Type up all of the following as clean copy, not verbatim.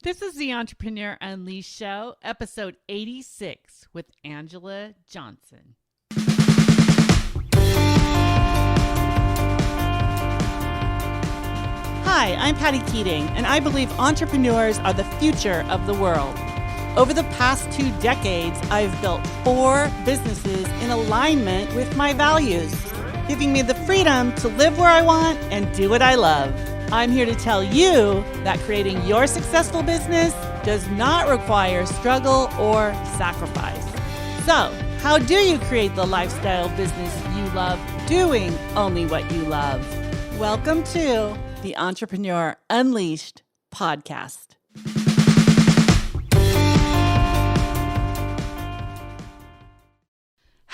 This is the Entrepreneur Unleashed Show, episode 86 with Angella Johnson. Hi, I'm Patty Keating, and I believe entrepreneurs are the future of the world. Over the past 2 decades, I've built 4 businesses in alignment with my values, giving me the freedom to live where I want and do what I love. I'm here to tell you that creating your successful business does not require struggle or sacrifice. So, how do you create the lifestyle business you love doing only what you love? Welcome to the Entrepreneur Unleashed podcast.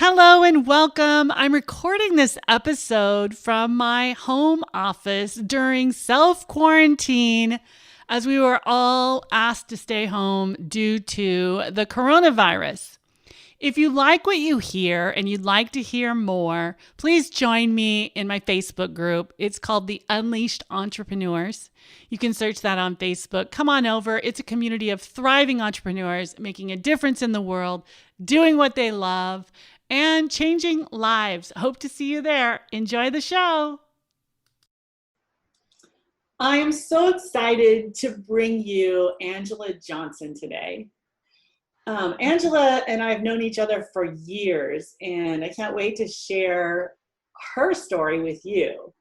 Hello and welcome. I'm recording this episode from my home office during self-quarantine as we were all asked to stay home due to the coronavirus. If you like what you hear and you'd like to hear more, please join me in my Facebook group. It's called the Unleashed Entrepreneurs. You can search that on Facebook. Come on over. It's a community of thriving entrepreneurs making a difference in the world, doing what they love, and changing lives. Hope to see you there. Enjoy the show. I am so excited to bring you Angella Johnson today. Angella and I have known each other for years, and I can't wait to share her story with you.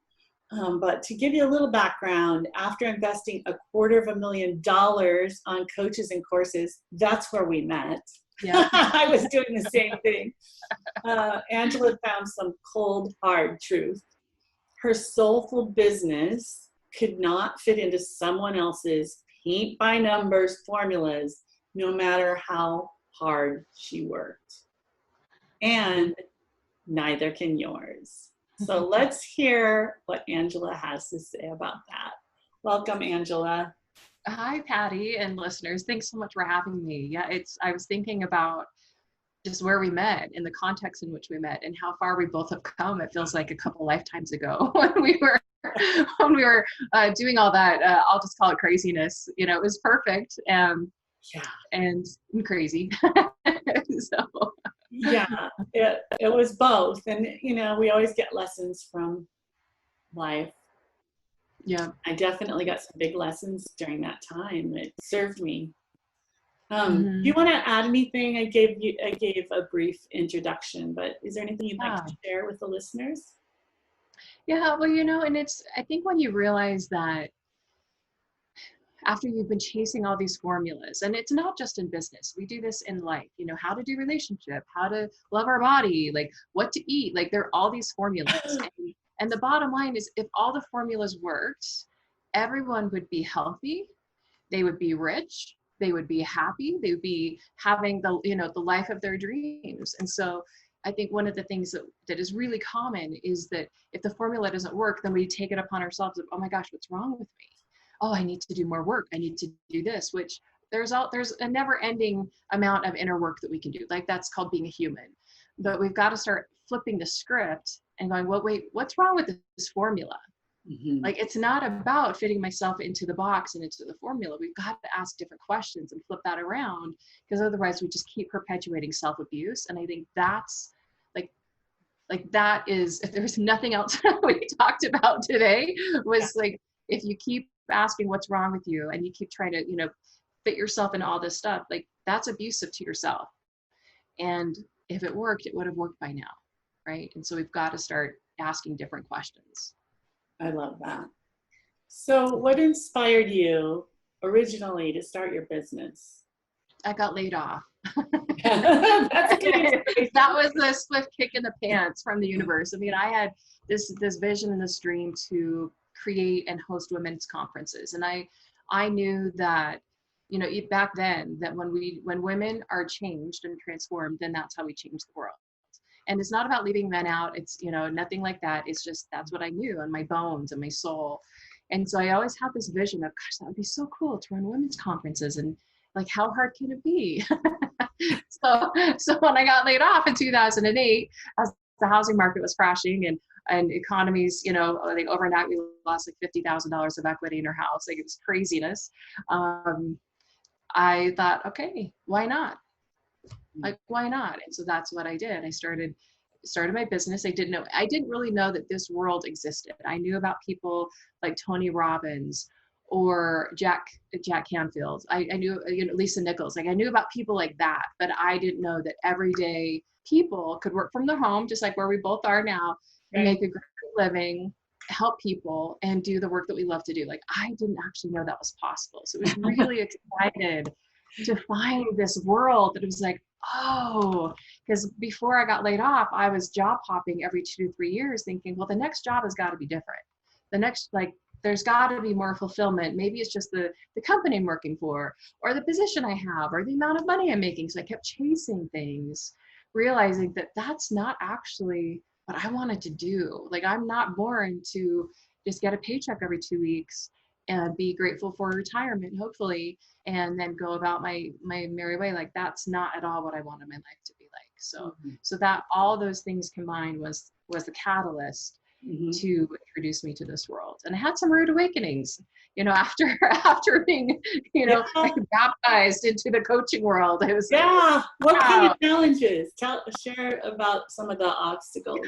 But to give you a little background, after investing $250,000 on coaches and courses, that's where we met. Yeah. I was doing the same thing. Angella found some cold, hard truth. Her soulful business could not fit into someone else's paint by numbers formulas, no matter how hard she worked. And neither can yours. So let's hear what Angella has to say about that. Welcome, Angella. Hi, Patty and listeners. Thanks so much for having me. Yeah, I was thinking about just where we met and the context in which we met and how far we both have come. It feels like a couple lifetimes ago when we were doing all that. I'll just call it craziness. You know, it was perfect. Yeah, and crazy. So yeah, it was both, and you know, we always get lessons from life. Yeah, I definitely got some big lessons during that time. It served me. Do you want to add anything? I gave a brief introduction, but is there anything you'd like to share with the listeners? Yeah, well, you know, and I think when you realize that after you've been chasing all these formulas, and it's not just in business, we do this in life, you know, how to do relationship, how to love our body, like what to eat, like there are all these formulas. And the bottom line is if all the formulas worked, everyone would be healthy, they would be rich, they would be happy, they would be having the life of their dreams. And so I think one of the things that is really common is that if the formula doesn't work, then we take it upon ourselves of, oh my gosh, what's wrong with me? Oh, I need to do more work. I need to do this, which there's a never ending amount of inner work that we can do. Like that's called being a human. But we've got to start flipping the script and going, well, wait, what's wrong with this formula? Mm-hmm. Like it's not about fitting myself into the box and into the formula. We've got to ask different questions and flip that around, because otherwise we just keep perpetuating self-abuse. And I think that's like that is, if there's nothing else we talked about today, was like, if you keep asking what's wrong with you and you keep trying to, you know, fit yourself in all this stuff, like that's abusive to yourself. And if it worked, it would have worked by now, right? And so we've got to start asking different questions. I love that. So what inspired you originally to start your business? I got laid off. That's good. That was a swift kick in the pants from the universe. I mean, I had this vision and this dream to create and host women's conferences. And I knew that, you know, back then, that when women are changed and transformed, then that's how we change the world. And it's not about leaving men out. It's, you know, nothing like that. It's just, that's what I knew in my bones and my soul. And so I always had this vision of, gosh, that would be so cool to run women's conferences. And like, how hard can it be? So when I got laid off in 2008, as the housing market was crashing and economies, you know, I think overnight we lost like $50,000 of equity in our house. Like it was craziness. I thought, okay, why not? Like, why not? And so that's what I did. I started my business. I didn't really know that this world existed. I knew about people like Tony Robbins or Jack Canfield. I knew, Lisa Nichols. Like, I knew about people like that, but I didn't know that everyday people could work from their home, just like where we both are now, and make a great living, help people, and do the work that we love to do. Like, I didn't actually know that was possible. So it was really excited to find this world that was like, oh, because before I got laid off, I was job hopping every 2 to 3 years thinking, well, the next job has got to be different. The next, like, there's got to be more fulfillment. Maybe it's just the company I'm working for, or the position I have, or the amount of money I'm making. So I kept chasing things, realizing that that's not actually what I wanted to do. Like, I'm not born to just get a paycheck every 2 weeks and be grateful for retirement, hopefully, and then go about my merry way. Like, that's not at all what I wanted my life to be like. So so that all those things combined was the catalyst to introduce me to this world. And I had some rude awakenings, after being, like, baptized into the coaching world. It was what wow. kind of challenges? Share about some of the obstacles.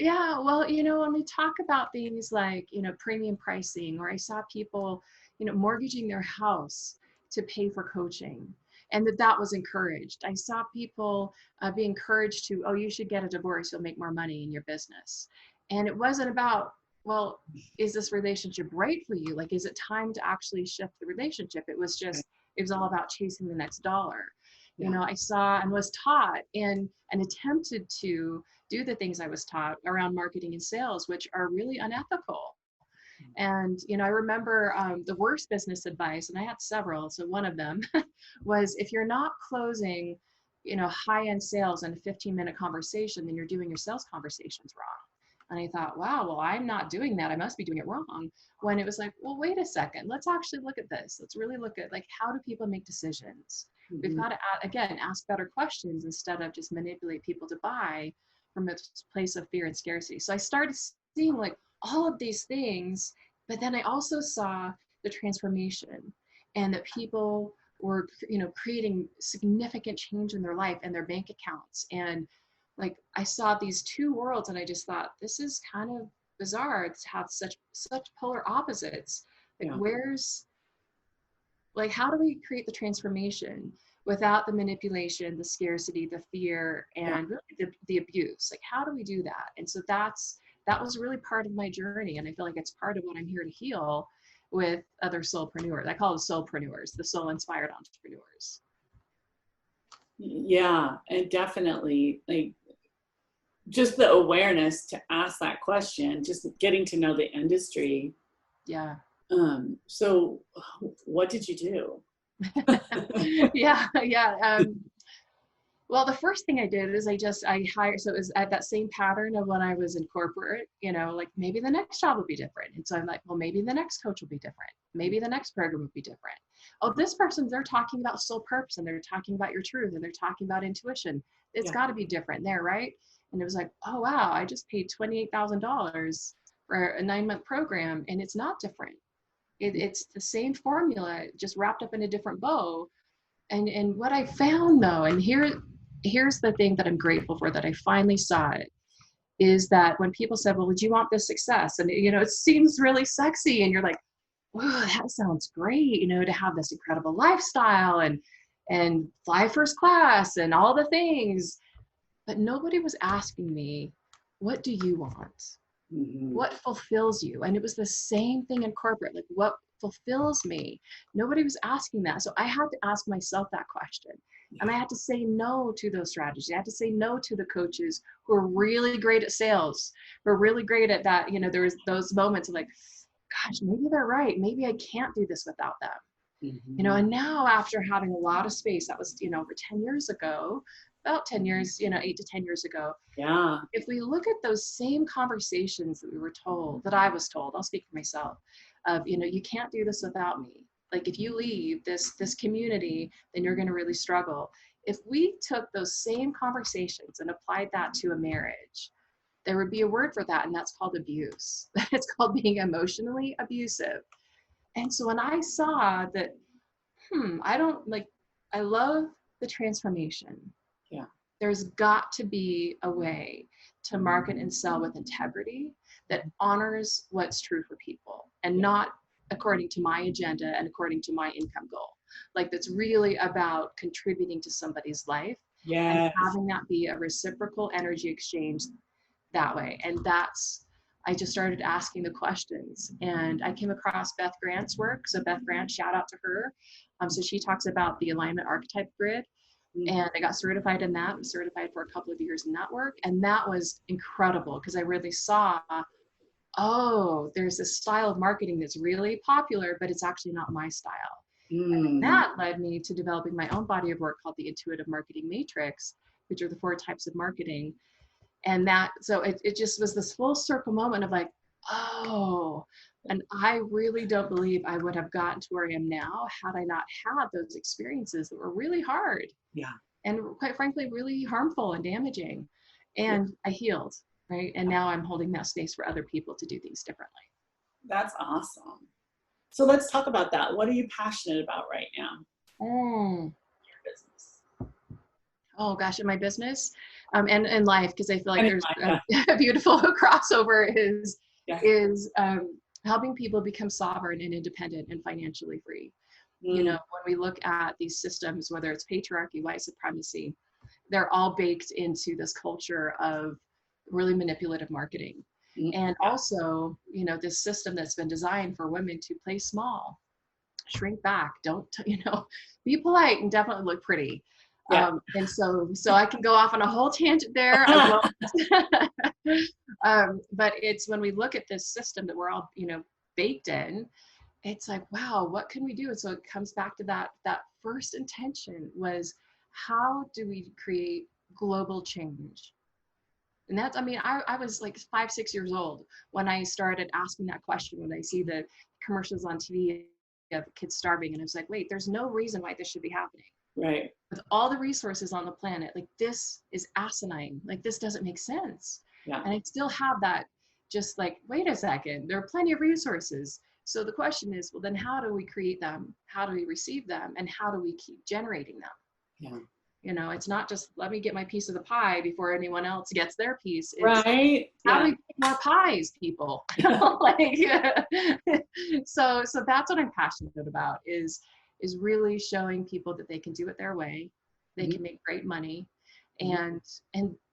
Yeah, well, when we talk about things like, premium pricing, or I saw people, mortgaging their house to pay for coaching, and that was encouraged. I saw people be encouraged to, oh, you should get a divorce, you'll make more money in your business. And it wasn't about, well, is this relationship right for you? Like, is it time to actually shift the relationship? It was all about chasing the next dollar. I saw and was taught and attempted to do the things I was taught around marketing and sales, which are really unethical. And, I remember the worst business advice, and I had several. So one of them was, if you're not closing, high-end sales in a 15-minute conversation, then you're doing your sales conversations wrong. And I thought, wow, well, I'm not doing that. I must be doing it wrong. When it was like, well, wait a second, let's actually look at this. Let's really look at, like, how do people make decisions? We've got to, again, ask better questions instead of just manipulate people to buy from a place of fear and scarcity. So I started seeing, like, all of these things, but then I also saw the transformation, and that people were, creating significant change in their life and their bank accounts. And, like, I saw these two worlds, and I just thought, this is kind of bizarre to have such polar opposites. Like, how do we create the transformation without the manipulation, the scarcity, the fear, and really the abuse? Like, how do we do that? And so that was really part of my journey. And I feel like it's part of what I'm here to heal with other soulpreneurs. I call them soulpreneurs, the soul-inspired entrepreneurs. Yeah, and definitely, like, just the awareness to ask that question, just getting to know the industry. Yeah. So what did you do? Yeah. Well, the first thing I did is I hired, so it was at that same pattern of when I was in corporate, like, maybe the next job will be different. And so I'm like, well, maybe the next coach will be different. Maybe the next program will be different. Oh, this person, they're talking about soul purpose, and they're talking about your truth, and they're talking about intuition. It's got to be different there, right? And it was like, oh, wow, I just paid $28,000 for a 9-month program, and it's not different. It's the same formula, just wrapped up in a different bow. And what I found, though, and here's the thing that I'm grateful for, that I finally saw it, is that when people said, well, would you want this success? And, it seems really sexy, and you're like, whoa, that sounds great, to have this incredible lifestyle and fly first class and all the things. But nobody was asking me, what do you want? What fulfills you? And it was the same thing in corporate, like, what fulfills me? Nobody was asking that. So I had to ask myself that question. And I had to say no to those strategies. I had to say no to the coaches who are really great at sales, who are really great at that. There was those moments of like, gosh, maybe they're right. Maybe I can't do this without them. And now, after having a lot of space, that was, over 10 years ago, about 10 years, 8 to 10 years ago. Yeah. If we look at those same conversations that we were told, that I was told, I'll speak for myself, of, you can't do this without me. Like, if you leave this community, then you're going to really struggle. If we took those same conversations and applied that to a marriage, there would be a word for that, and that's called abuse. It's called being emotionally abusive. And so when I saw that, I don't like, I love the transformation. Yeah. There's got to be a way to market and sell with integrity that honors what's true for people and not according to my agenda and according to my income goal. Like, that's really about contributing to somebody's life and Yes. having that be a reciprocal energy exchange that way. And that's, I just started asking the questions, and I came across Beth Grant's work. So Beth Grant, shout out to her. So she talks about the alignment archetype grid, and I got certified in that. I was certified for a couple of years in that work. And that was incredible because I really saw, oh, there's this style of marketing that's really popular, but it's actually not my style. And that led me to developing my own body of work called the Intuitive Marketing Matrix, which are the 4 types of marketing. And that, so it just was this full circle moment of like, oh, and I really don't believe I would have gotten to where I am now had I not had those experiences that were really hard. Yeah. And quite frankly, really harmful and damaging. And I healed, right? And now I'm holding that space for other people to do things differently. That's awesome. So let's talk about that. What are you passionate about right now? Mm. Your business. Oh gosh, in my business and in life, because I feel like And there's a beautiful crossover is helping people become sovereign and independent and financially free. You know, when we look at these systems, whether it's patriarchy, white supremacy, they're all baked into this culture of really manipulative marketing. And also, you know, this system that's been designed for women to play small, shrink back, don't, you know, be polite and definitely look pretty. Yeah. And so I can go off on a whole tangent there. But it's when we look at this system that we're all, you know, baked in, it's like, wow, what can we do? And so it comes back to that first intention was, how do we create global change? And that's, I mean, I was like 5, 6 years old when I started asking that question, when I see the commercials on TV of kids starving. And I was like, wait, there's no reason why this should be happening. Right. With all the resources on the planet, like, this is asinine. Like, this doesn't make sense. Yeah. And I still have that, just like, wait a second, there are plenty of resources. So the question is, well, then how do we create them? How do we receive them? And how do we keep generating them? Yeah. You know, it's not just, let me get my piece of the pie before anyone else gets their piece. It's, right. how do we make more pies, people? Like, so that's what I'm passionate about, is really showing people that they can do it their way. They can make great money. And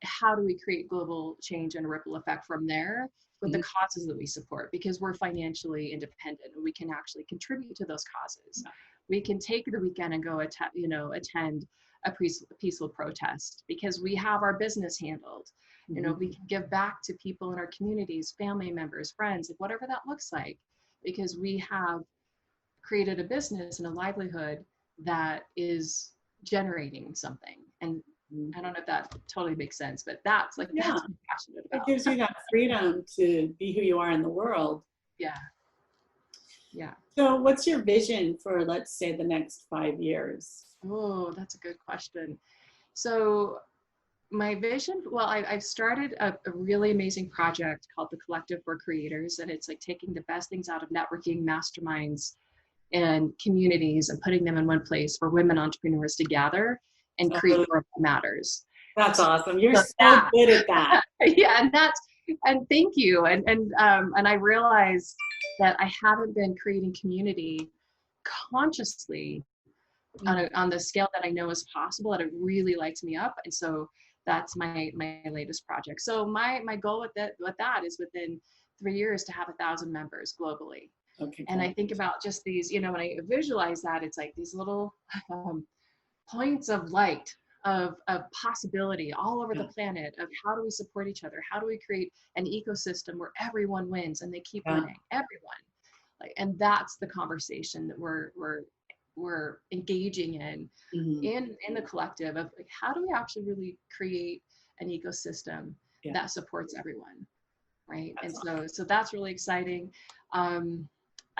how do we create global change and a ripple effect from there with the causes that we support? Because we're financially independent and we can actually contribute to those causes. We can take the weekend and go attend a peaceful protest because we have our business handled. You know, we can give back to people in our communities, family members, friends, like whatever that looks like, because we have created a business and a livelihood that is generating something. And I don't know if that totally makes sense, but that's like, that's what I'm passionate about. It gives you that freedom to be who you are in the world. Yeah. Yeah. So what's your vision for, let's say, the next 5 years? Oh, that's a good question. So my vision, well, I've started a really amazing project called the Collective for Creators. And it's like taking the best things out of networking, masterminds, and communities and putting them in one place for women entrepreneurs to gather and create what matters. That's awesome. You're so good at that. Yeah, and thank you. And I realized that I haven't been creating community consciously on the scale that I know is possible, and it really lights me up. And so that's my latest project. So my goal with that is within 3 years to have 1,000 members globally. Okay. And I think about just these, you know, when I visualize that, it's like these little points of light, of possibility all over the planet, of how do we support each other? How do we create an ecosystem where everyone wins and they keep winning, everyone? Like, and that's the conversation that we're engaging in the collective of like, how do we actually really create an ecosystem that supports everyone, right? That's awesome. So that's really exciting.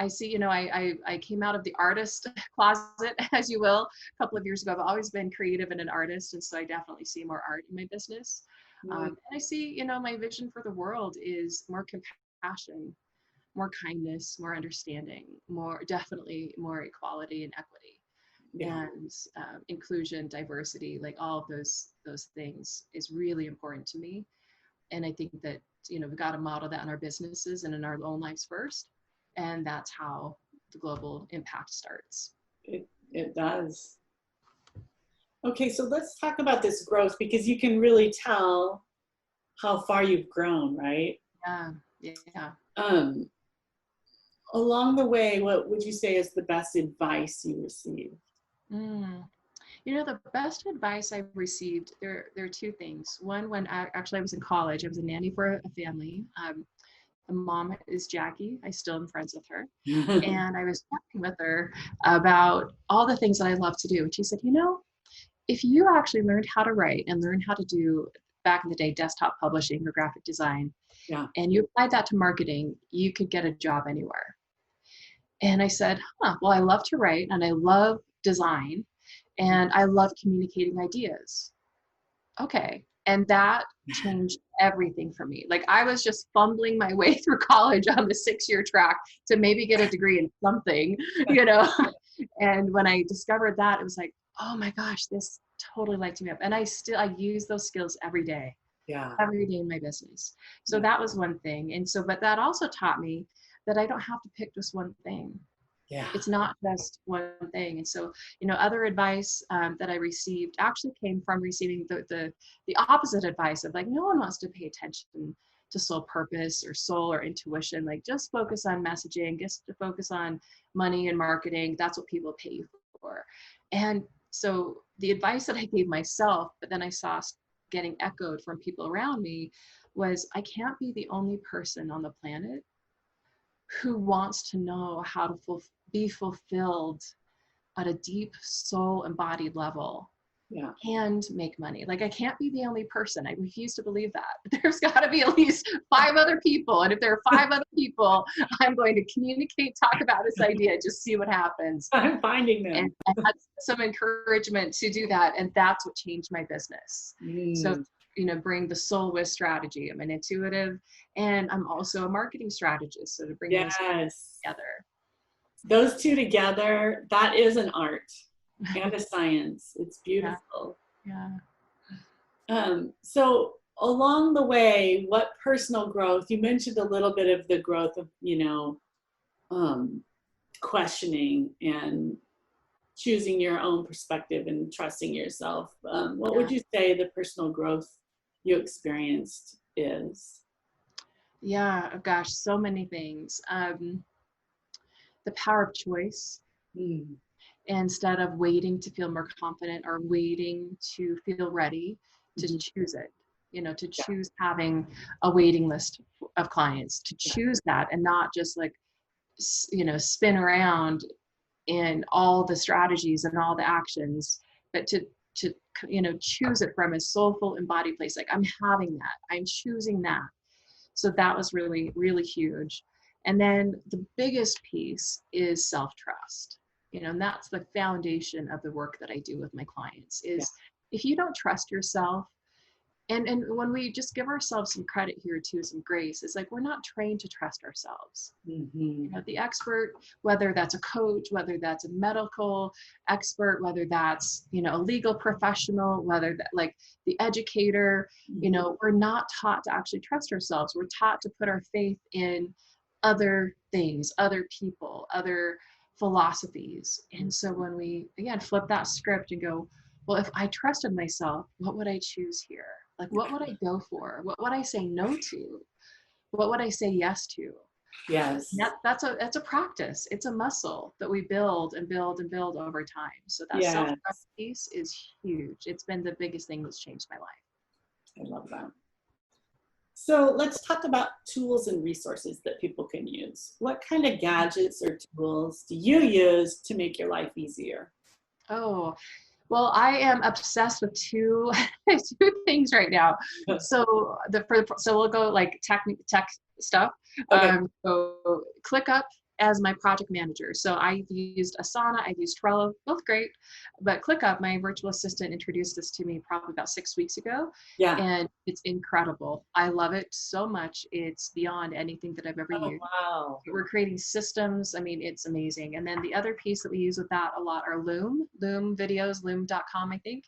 I see, you know, I came out of the artist closet, as you will, a couple of years ago. I've always been creative and an artist, and so I definitely see more art in my business. And I see, you know, my vision for the world is more compassion, more kindness, more understanding, definitely more equality and equity. Yeah. and inclusion, diversity, like all of those things is really important to me. And I think that, we've got to model that in our businesses and in our own lives first. And that's how the global impact starts. It does. Okay, so let's talk about this growth, because you can really tell how far you've grown, right? Yeah. Yeah. Along the way, what would you say is the best advice you received? Mm. The best advice I've received, there are two things. One, when I was in college, I was a nanny for a family. The mom is Jackie. I still am friends with her. And I was talking with her about all the things that I love to do. And she said, if you actually learned how to write and learned how to do, back in the day, desktop publishing or graphic design, Yeah. and you applied that to marketing, you could get a job anywhere. And I said, well, I love to write and I love design and I love communicating ideas. Okay. And that changed everything for me. Like, I was just fumbling my way through college on the 6-year track to maybe get a degree in something, And when I discovered that, it was like, oh my gosh, this totally lights me up. And I use those skills every day. Yeah. Every day in my business. So that was one thing. And so, but that also taught me that I don't have to pick just one thing. Yeah. It's not just one thing. And so, other advice that I received actually came from receiving the opposite advice of, like, no one wants to pay attention to soul purpose or soul or intuition. Like, just focus on messaging, just to focus on money and marketing. That's what people pay you for. And so the advice that I gave myself, but then I saw getting echoed from people around me, was I can't be the only person on the planet who wants to know how to be fulfilled at a deep soul embodied level. Yeah. And make money. Like, I can't be the only person. I refuse to believe that. There's got to be at least 5 other people. And if there are 5 other people, I'm going to communicate, talk about this idea, just see what happens. I'm finding them. And I had some encouragement to do that. And that's what changed my business. So, bring the soul with strategy. I'm an intuitive and I'm also a marketing strategist. So to bring those together. Those two together, that is an art and a science. It's beautiful. Yeah. So along the way, what personal growth, you mentioned a little bit of the growth of, questioning and choosing your own perspective and trusting yourself. What would you say the personal growth you experienced is? Yeah, gosh, so many things. The power of choice. Instead of waiting to feel more confident or waiting to feel ready, to choose it, to choose having a waiting list of clients, to choose that and not just like, spin around in all the strategies and all the actions, but to choose it from a soulful embodied place. Like, I'm having that, I'm choosing that. So that was really, really huge. And then the biggest piece is self-trust. And that's the foundation of the work that I do with my clients is if you don't trust yourself, and when we just give ourselves some credit here too, some grace, it's like, we're not trained to trust ourselves. The expert, whether that's a coach, whether that's a medical expert, whether that's, a legal professional, whether that, like the educator, we're not taught to actually trust ourselves. We're taught to put our faith in other things, other people, other philosophies. And so when we, again, flip that script and go, well, if I trusted myself, what would I choose here? Like, what would I go for? What would I say no to? What would I say yes to? Yes. That's a practice. It's a muscle that we build and build and build over time. So that self-trust piece is huge. It's been the biggest thing that's changed my life. I love that. So let's talk about tools and resources that people can use. What kind of gadgets or tools do you use to make your life easier? Oh, well, I am obsessed with two things right now. So we'll go like tech stuff. Okay. So ClickUp as my project manager. So I've used Asana, I've used Trello, both great, but ClickUp, my virtual assistant, introduced this to me probably about 6 weeks ago. Yeah. And it's incredible. I love it so much. It's beyond anything that I've ever Oh, used. wow. We're creating systems. I mean, it's amazing. And then the other piece that we use with that a lot are Loom videos, loom.com, I think.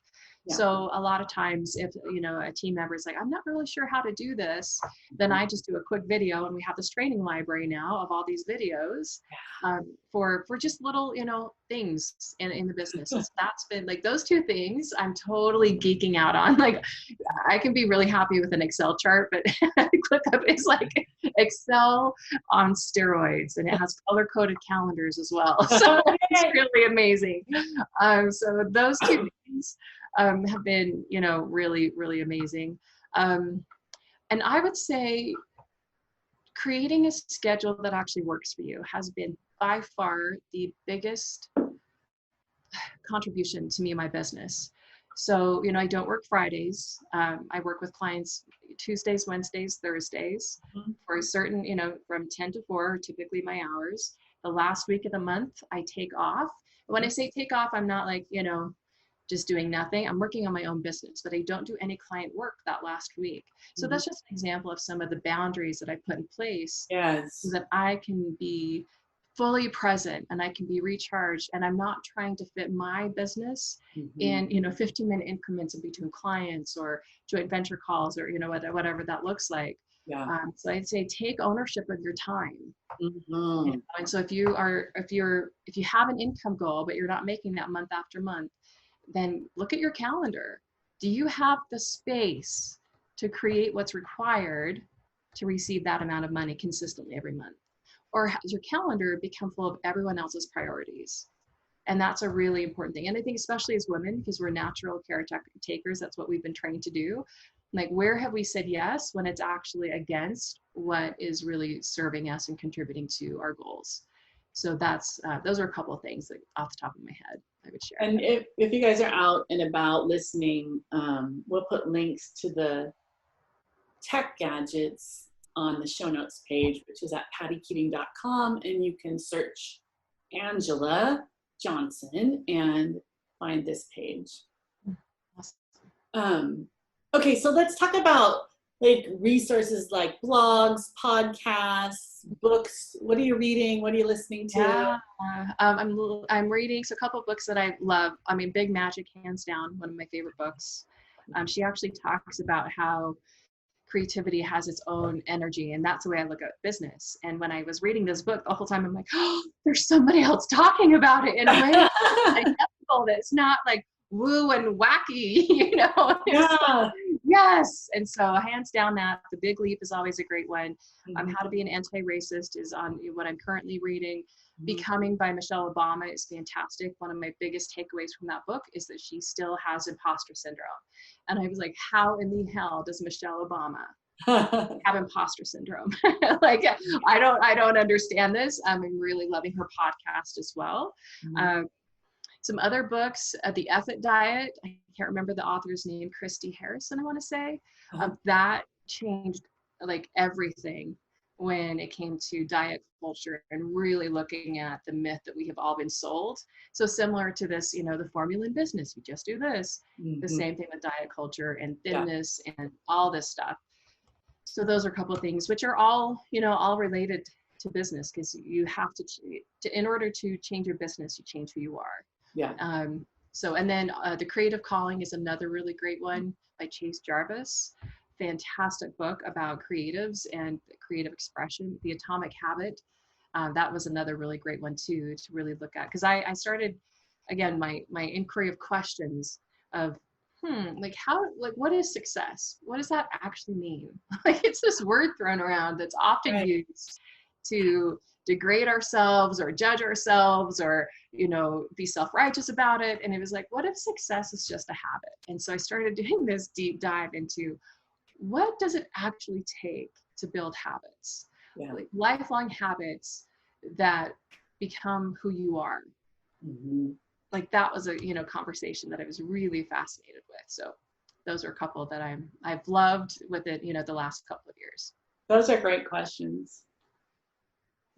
Yeah. So a lot of times if, a team member is like, I'm not really sure how to do this, then I just do a quick video, and we have this training library now of all these videos for just little, things in the business. So that's been like those two things I'm totally geeking out on. Like I can be really happy with an Excel chart, but ClickUp is like Excel on steroids, and it has color-coded calendars as well. So it's really amazing. So those two things have been, really, really amazing. And I would say creating a schedule that actually works for you has been by far the biggest contribution to me and my business. So, I don't work Fridays. I work with clients Tuesdays, Wednesdays, Thursdays for a certain, from 10 to 4, typically my hours. The last week of the month, I take off. When I say take off, I'm not like, just doing nothing. I'm working on my own business, but I don't do any client work that last week. So that's just an example of some of the boundaries that I put in place so that I can be fully present and I can be recharged, and I'm not trying to fit my business in 15-minute increments in between clients or joint venture calls or whatever that looks like. So I'd say take ownership of your time. And so if you have an income goal but you're not making that month after month, then look at your calendar. Do you have the space to create what's required to receive that amount of money consistently every month? Or has your calendar become full of everyone else's priorities? And that's a really important thing. And I think especially as women, because we're natural caretakers, that's what we've been trained to do. Like, where have we said yes when it's actually against what is really serving us and contributing to our goals? So that's those are a couple of things that off the top of my head I would share. And if you guys are out and about listening, we'll put links to the tech gadgets on the show notes page, which is at pattykeating.com, and you can search Angella Johnson and find this page. Okay, so let's talk about like resources like blogs, podcasts, books. What are you reading? What are you listening to? Yeah, I'm reading a couple of books that I love. I mean, Big Magic, hands down, one of my favorite books. She actually talks about how creativity has its own energy, and that's the way I look at business. And when I was reading this book, the whole time I'm like, oh, there's somebody else talking about it in a way that's not like woo and wacky, Yes. And so hands down that The Big Leap is always a great one. How to Be an Anti-Racist is on what I'm currently reading. Becoming by Michelle Obama is fantastic. One of my biggest takeaways from that book is that she still has imposter syndrome. And I was like, how in the hell does Michelle Obama have imposter syndrome? Like, I don't understand this. I'm really loving her podcast as well. Some other books, The Effort Diet. I can't remember the author's name, Christy Harrison, I want to say. That changed like everything when it came to diet culture and really looking at the myth that we have all been sold. So similar to this, the formula in business, you just do this. The same thing with diet culture and thinness and all this stuff. So those are a couple of things which are all, all related to business, because you have to, in order to change your business, you change who you are. So, and then The Creative Calling is another really great one by Chase Jarvis. Fantastic book about creatives and creative expression. The Atomic Habit, that was another really great one too, to really look at. Because I started, again, my inquiry of questions of, what is success? What does that actually mean? Like, it's this word thrown around that's often used to degrade ourselves or judge ourselves or, be self-righteous about it. And it was like, what if success is just a habit? And so I started doing this deep dive into what does it actually take to build habits, like lifelong habits that become who you are. Like, that was a, conversation that I was really fascinated with. So those are a couple that I've loved with it, the last couple of years. Those are great questions.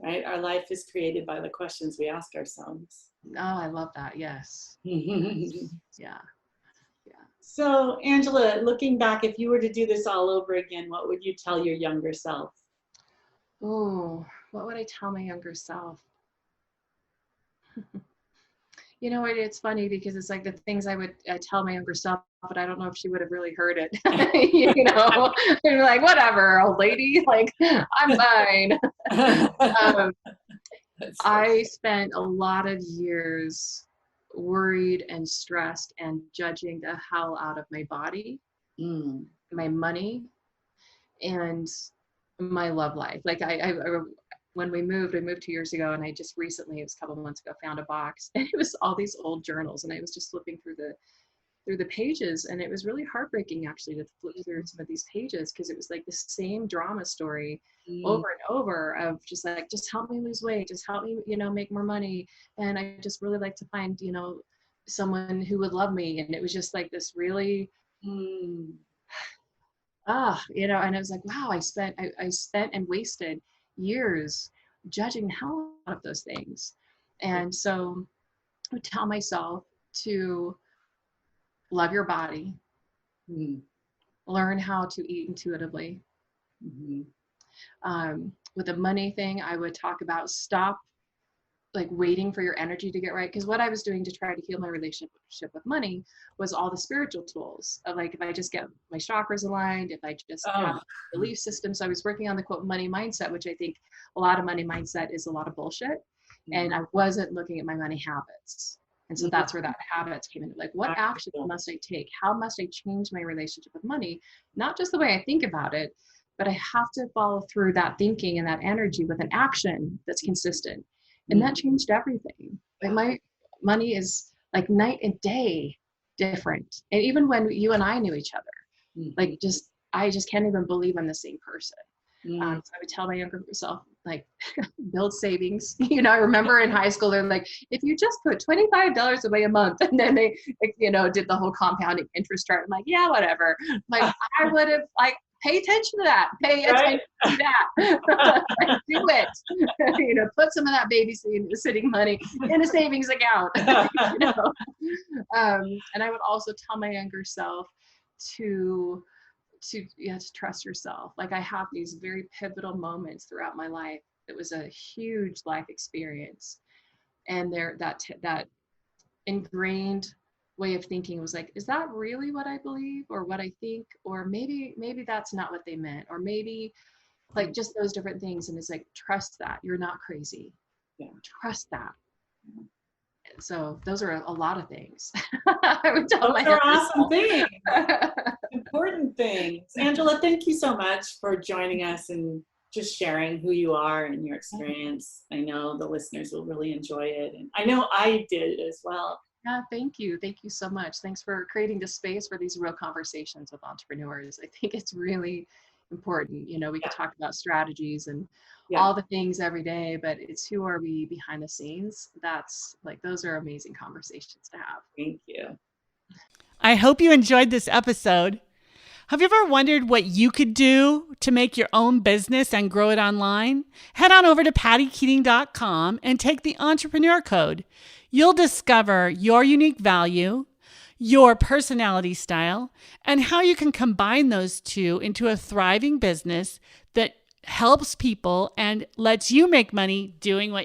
right? Our life is created by the questions we ask ourselves. Oh, I love that. Yes. Yeah. Yeah. So, Angela, looking back, if you were to do this all over again, what would you tell your younger self? Oh, what would I tell my younger self? You know, it's funny because it's like the things I tell my younger self, but I don't know if she would have really heard it. You know, and like, whatever, old lady, like, I'm fine. Um, I spent a lot of years worried and stressed and judging the hell out of my body, my money, and my love life. Like when we moved, I moved 2 years ago, and I just recently, it was a couple of months ago, found a box, and it was all these old journals, and I was just flipping through the pages, and it was really heartbreaking actually to flip through some of these pages, because it was like the same drama story over and over of just like, just help me lose weight, just help me, you know, make more money, and I just really like to find, you know, someone who would love me. And it was just like this really you know, and I was like, wow, I spent and wasted years judging the hell out of those things. And so I would tell myself to love your body, learn how to eat intuitively. With the money thing, I would talk about stop like waiting for your energy to get right. Because what I was doing to try to heal my relationship with money was all the spiritual tools of like, if I just get my chakras aligned, if I just have a belief system. So I was working on the quote money mindset, which I think a lot of money mindset is a lot of bullshit. And I wasn't looking at my money habits. And so that's where that habits came in. Like, what action must I take? How must I change my relationship with money? Not just the way I think about it, but I have to follow through that thinking and that energy with an action that's consistent. And that changed everything. Like my money is like night and day different. And even when you and I knew each other, like I just can't even believe I'm the same person. So I would tell my younger self, like, build savings. You know, I remember in high school, they're like, if you just put $25 away a month, and then they, you know, did the whole compounding interest chart. I'm like, yeah, whatever. Like, I would have, like, pay attention to that. Pay attention to that. Like, do it. You know, put some of that babysitting money in a savings account. You know? And I would also tell my younger self to trust yourself. Like, I have these very pivotal moments throughout my life. It was a huge life experience, and that ingrained way of thinking was like, is that really what I believe or what I think? Or maybe that's not what they meant, or maybe like just those different things. And it's like, trust that you're not crazy. Trust that. So those are a lot of things. I would tell those are awesome things. Important things. Angela, thank you so much for joining us and just sharing who you are and your experience. I know the listeners will really enjoy it, and I know I did as well. Yeah, thank you. Thank you so much. Thanks for creating the space for these real conversations with entrepreneurs. I think it's really important. You know, we could talk about strategies and all the things every day, but it's who are we behind the scenes? That's like, those are amazing conversations to have. Thank you. I hope you enjoyed this episode. Have you ever wondered what you could do to make your own business and grow it online? Head on over to pattykeating.com and take the entrepreneur code. You'll discover your unique value, your personality style, and how you can combine those two into a thriving business that helps people and lets you make money doing what